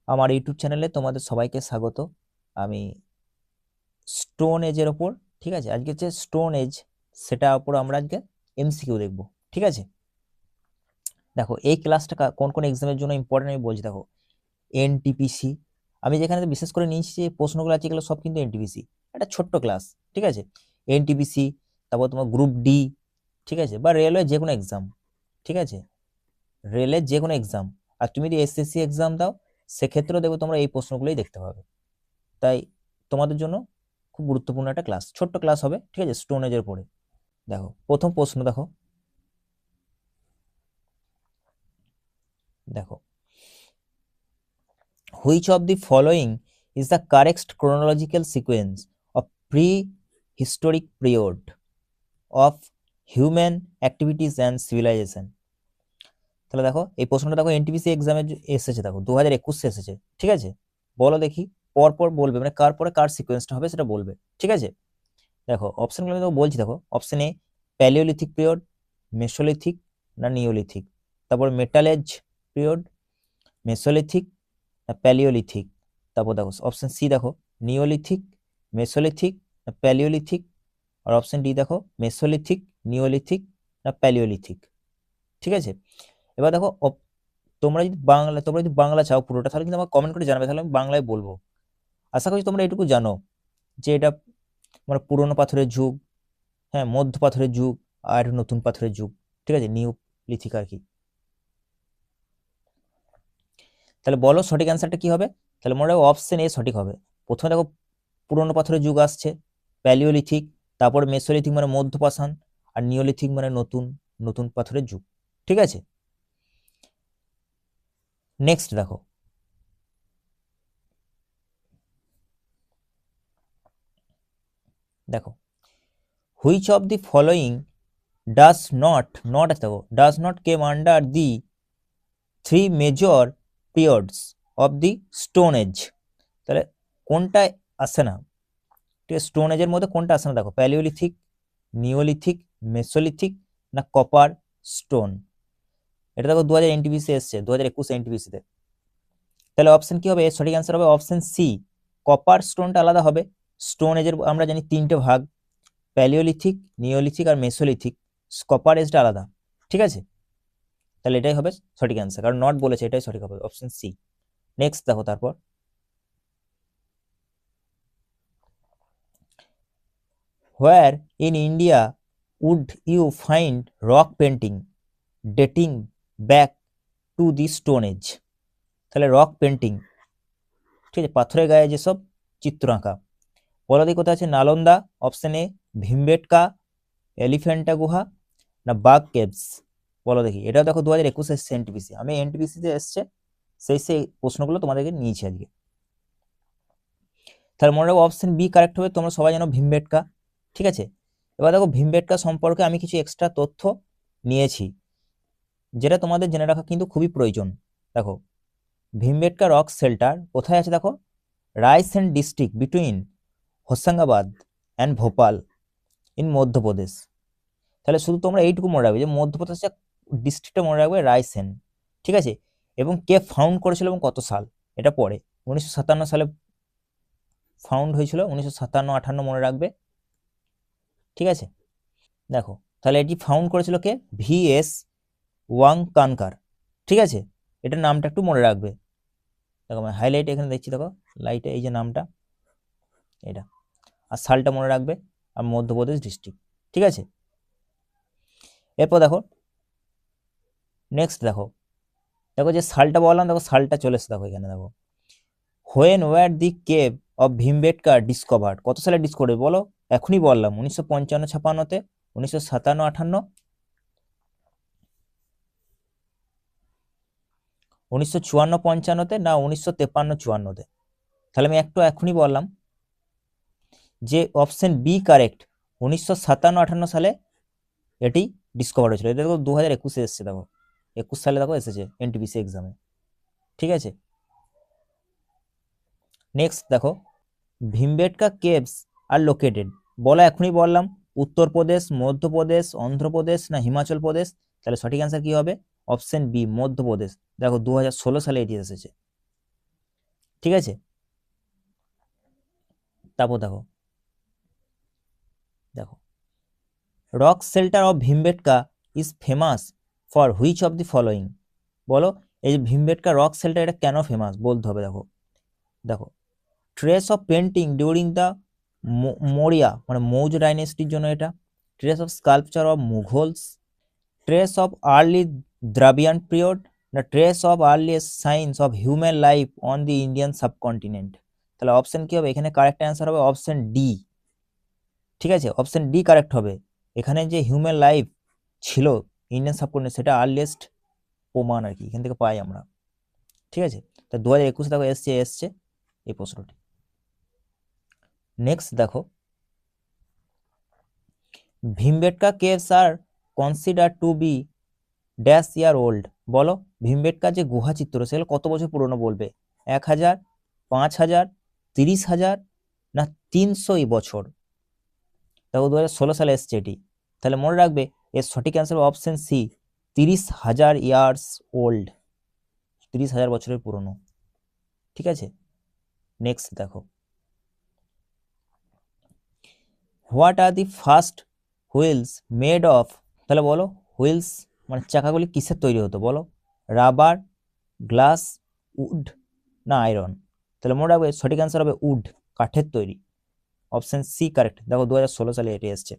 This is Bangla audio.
আমার ইউটিউব চ্যানেলে তোমাদের সবাইকে স্বাগত। আমি স্টোন এজের ওপর, ঠিক আছে, আজকে যে স্টোন এজ সেটার ওপর আমরা আজকে এমসিকিউ দেখব। ঠিক আছে, দেখো এই ক্লাসটা কোন কোন এক্সামের জন্য ইম্পর্টেন্ট আমি বলছি। দেখো এনটিপিসি, আমি যেখানে বিশেষ করে নিয়েছি যে প্রশ্নগুলো আছে এগুলো সব কিন্তু এনটিপিসি, একটা ছোট্ট ক্লাস। ঠিক আছে, এনটিপিসি, তারপর তোমার গ্রুপ ডি, ঠিক আছে, বা রেলওয়ে যে কোনো এক্সাম। ঠিক আছে, রেলের যে কোনো এক্সাম, আর তুমি যদি এসএসসি এক্সাম দাও সেক্ষেত্রেও দেখো তোমরা এই প্রশ্নগুলোই দেখতে পাবে। তাই তোমাদের জন্য খুব গুরুত্বপূর্ণ একটা ক্লাস, ছোট্ট ক্লাস হবে। ঠিক আছে, স্টোন এজের পরে দেখো প্রথম প্রশ্ন। দেখো দেখো which of the following is the correct chronological sequence of prehistoric period of human activities and civilisation. তাহলে দেখো এই প্রশ্নটা দেখো এনটিপিসি এক্সামে এসেছে, দেখো 2021 এসেছে। ঠিক আছে, বলো দেখি, পর পর বলবে, মানে কার পরে কার সিকোয়েন্সটা হবে সেটা বলবে। ঠিক আছে, দেখো অপশনগুলো আমি তোমাকে বলছি। দেখো option A palaeolithic period, mesolithic না নিওলিথিক। তারপর মেটাল এজ পিরিয়ড, মেসোলিথিক না প্যালিওলিথিক। তারপর দেখো অপশন সি, দেখো নিওলিথিক, মেসোলিথিক না প্যালিওলিথিক। আর অপশন ডি দেখো মেসোলিথিক, নিওলিথিক না প্যালিওলিথিক। ঠিক আছে, এবার দেখো তোমরা যদি বাংলা চাও পুরোটা, তাহলে কিন্তু আমাকে কমেন্ট করে জানাবে, তাহলে আমি বাংলায় বলবো। আশা করছি তোমরা এটুকু জানো যে এটা মানে পুরোনো পাথরের যুগ, হ্যাঁ, মধ্য পাথরের যুগ, আর নতুন পাথরের যুগ। ঠিক আছে, নিউ লিথিক আর কি। তাহলে বলো সঠিক অ্যান্সারটা কি হবে? তাহলে মনে রাখো অপশন এ সঠিক হবে। প্রথমে দেখো পুরোনো পাথরের যুগ আসছে, প্যালিওলিথিক, তারপর মেসোলিথিক মানে মধ্যপাষাণ, আর নিওলিথিক মানে নতুন নতুন পাথরের যুগ। ঠিক আছে, নেক্সট দেখো দেখো which of the following does not দেখো does not came under the three major periods of the stone age. তাহলে কোনটা আসে না? ঠিক আছে, স্টোন এজের মধ্যে কোনটা আসে না? দেখো প্যালিওলিথিক, নিওলিথিক, মেসোলিথিক না কপার স্টোন। এটা দেখো 2000 এনটিপিসি এসছে, 2021 এনটিপিসিতে। তাহলে অপশন কি হবে? এর সঠিক অ্যান্সার হবে অপশন সি, কপার স্টোনটা আলাদা হবে। স্টোন এজের আমরা জানি তিনটে ভাগ, প্যালিওলিথিক, নিওলিথিক আর মেসোলিথিক। কপার এজটা আলাদা। ঠিক আছে, তাহলে এটাই হবে সঠিক অ্যান্সার, কারণ নট বলেছে, এটাই সঠিক হবে, অপশন সি। নেক্সট দেখো তারপর where in India would you find rock painting dating back to the stone age. তাহলে রক পেন্টিং, ঠিক আছে, পাথরের গায়ে যেসব চিত্র আঁকা, বলো দেখি কোথায় আছে? নালন্দা, অপশন এ ভীমবেটকা, এলিফ্যান্টা গুহা না বাগ কেভস। বলো দেখি, এটাও দেখো 2021 এসছে এনটিপিসি, আমি এনটিপিসিতে এসছে সেই প্রশ্নগুলো তোমাদেরকে নিয়েছি আজকে। তাহলে মনে রাখো অপশন বি কারেক্ট হবে, তোমরা সবাই জানো ভীমবেটকা। ঠিক আছে, এবার দেখো ভীমবেটকা সম্পর্কে আমি কিছু এক্সট্রা তথ্য নিয়েছি, যেটা তোমাদের জেনে রাখা কিন্তু খুবই প্রয়োজন। দেখো ভীমবেটকা রক শেল্টার কোথায় আছে? দেখো Raisen district between Hoshangabad and Bhopal in Madhya Pradesh. তাহলে শুধু তোমরা এইটুকু মনে রাখবে যে মধ্যপ্রদেশের ডিস্ট্রিক্টটা মনে রাখবে রায়সেন। ঠিক আছে, এবং কে ফাউন্ড করেছিল এবং কত সাল, এটা পরে 1957 সালে ফাউন্ড হয়েছিল, 1957-58 মনে রাখবে। ঠিক আছে, দেখো তাহলে এটি ফাউন্ড করেছিল কে? ভিএস ওয়াংকানকার। ঠিক আছে, এটার নামটা একটু মনে রাখবে। দেখো আমি হাইলাইট এখানে দেখছি, দেখো লাইটে এই যে নামটা, এটা, আর সালটা মনে রাখবে, আর মধ্যপ্রদেশ ডিস্ট্রিক্ট। ঠিক আছে, এরপর দেখো নেক্সট দেখো দেখো যে সালটা বললাম, দেখো সালটা চলে এসছে, দেখো এখানে দেখো when were the cave of Bhimbetka discovered. কত সালে ডিসকভার বলো? এখনই বললাম 1955-56তে, 1957-58, 1954-55তে না 1953-54তে। তাহলে আমি এখনই বললাম যে অপশন বি কারেক্ট, 1957-58 সালে এটি ডিসকভার হয়েছিল। এটা দেখো 2021 এসছে, দেখো 21 সালে দেখো এসেছে এনটিপিসি এক্সামে। ঠিক আছে, নেক্সট দেখো ভীমবেটকা কেভস আর লোকেটেড। বলা এখনই বললাম উত্তরপ্রদেশ, মধ্যপ্রদেশ, অন্ধ্রপ্রদেশ না হিমাচল প্রদেশ। তাহলে সঠিক অ্যান্সার কি হবে? Option B Madhya Pradesh. দেখো 2016 সালে এটি এসেছে। ঠিক আছে। তারপর দেখো দেখো rock shelter of Bhimbetka is famous for which of the following. বলো এই যে ভীমবেটকা রক শেল্টার এটা কেন ফেমাস বলতে হবে। দেখো দেখো trace of painting during the Maurya মানে মৌর্য ডাইনেস্টির জন্য এটা, trace of sculpture of Mughals, trace of early Dravidian period, the trace of earliest signs of human life on the Indian subcontinent. তাহলে অপশন কি হবে এখানে? কারেক্ট অ্যান্সার হবে অপশন ডি। ঠিক আছে, অপশন ডি কারেক্ট হবে। এখানে যে হিউম্যান লাইফ ছিল ইন্ডিয়ান সাবকন্টিনেন্ট সেটা আর্লিয়েস্ট প্রমাণ আর কি এখান থেকে পাই আমরা। ঠিক আছে, তা 2021 দেখো এসছে এই প্রশ্নটি। নেক্সট দেখো Bhimbetka caves are consider to be dash year old. বলো ভীমবেটকা যে গুহা চিত্র সেগুলো কত বছর পুরনো বলবে? 1000, 5000, 30,000 না 300 বছর? দেখো 2016 সালে এসছে এটি। তাহলে মনে রাখবে এর সঠিক answer option C, 30,000 years old, 30,000 বছরের পুরনো। ঠিক আছে, নেক্সট দেখো what are the first wheels made of. তাহলে বলো হুইলস মানে চাকাগুলি কিসের তৈরি হতো বলো? রাবার, গ্লাস, উড না আয়রন? তাহলে মনে রাখবে সঠিক অ্যান্সার হবে উড, কাঠের তৈরি। Option C correct. দেখো 2016 সালে এটি এসছে।